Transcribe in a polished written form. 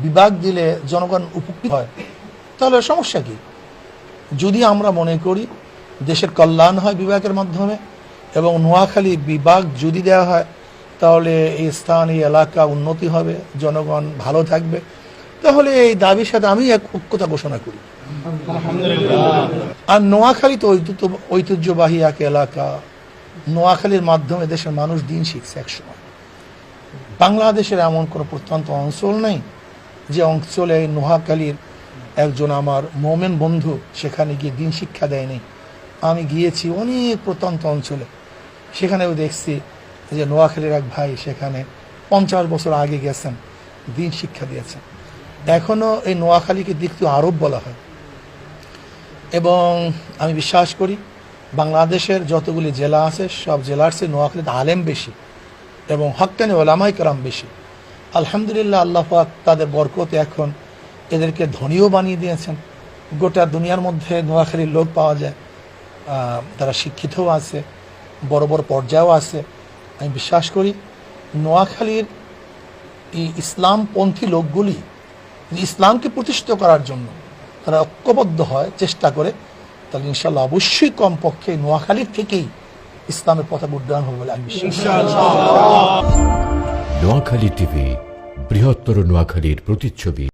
বিভাগ দিলে জনগণ উপকৃত হয়, তাহলে সমস্যা কি? যদি আমরা মনে করি দেশের কল্যাণ হয় বিভাগের মাধ্যমে এবং নোয়াখালী বিভাগ যদি দেওয়া হয় তাহলে এই স্থান, এই এলাকা উন্নতি হবে, জনগণ ভালো থাকবে, তাহলে এই দাবির সাথে আমি এক ঐক্যতা ঘোষণা করি। আর নোয়াখালী তো ঐতিহ্যবাহী এক এলাকা। নোয়াখালীর মাধ্যমে দেশের মানুষ দিন শিখছে একসময়। বাংলাদেশের এমন কোনো প্রত্যন্ত অঞ্চল নেই যে অঞ্চলে নোয়াখালীর একজন আমার মোমেন বন্ধু সেখানে গিয়ে দিন শিক্ষা দেয়নি। আমি গিয়েছি অনেক প্রত্যন্ত অঞ্চলে, সেখানেও দেখছি যে নোয়াখালীর এক ভাই সেখানে 50 বছর আগে গেছেন, দিন শিক্ষা দিয়েছেন। এখনও এই নোয়াখালীকে দ্বিতীয় আরব বলা হয়। এবং আমি বিশ্বাস করি বাংলাদেশের যতগুলি জেলা আছে সব জেলার চেয়ে নোয়াখালীতে আলেম বেশি এবং হক্কানি ওলামায়ে কেরাম বেশি। আলহামদুলিল্লাহ, আল্লাহ পাক তাদের বরকতে এখন এদেরকে ধনীও বানিয়ে দিয়েছেন। গোটা দুনিয়ার মধ্যে নোয়াখালীর লোক পাওয়া যায়, তারা শিক্ষিতও আছে, বড় বড় পর্যায়েও আছে। আমি বিশ্বাস করি নোয়াখালীর এই ইসলামপন্থী লোকগুলি ইসলামকে প্রতিষ্ঠিত করার জন্য তারা ঐক্যবদ্ধ হয়, চেষ্টা করে, তাহলে ইনশাল্লাহ অবশ্যই কমপক্ষে নোয়াখালীর থেকেই ইসলামের পতাকা উড্ডয়ন হবে বলে আমি বিশ্বাস করি। নোয়াখালী টিভি, বৃহত্তর নোয়াখালীর প্রতিচ্ছবি।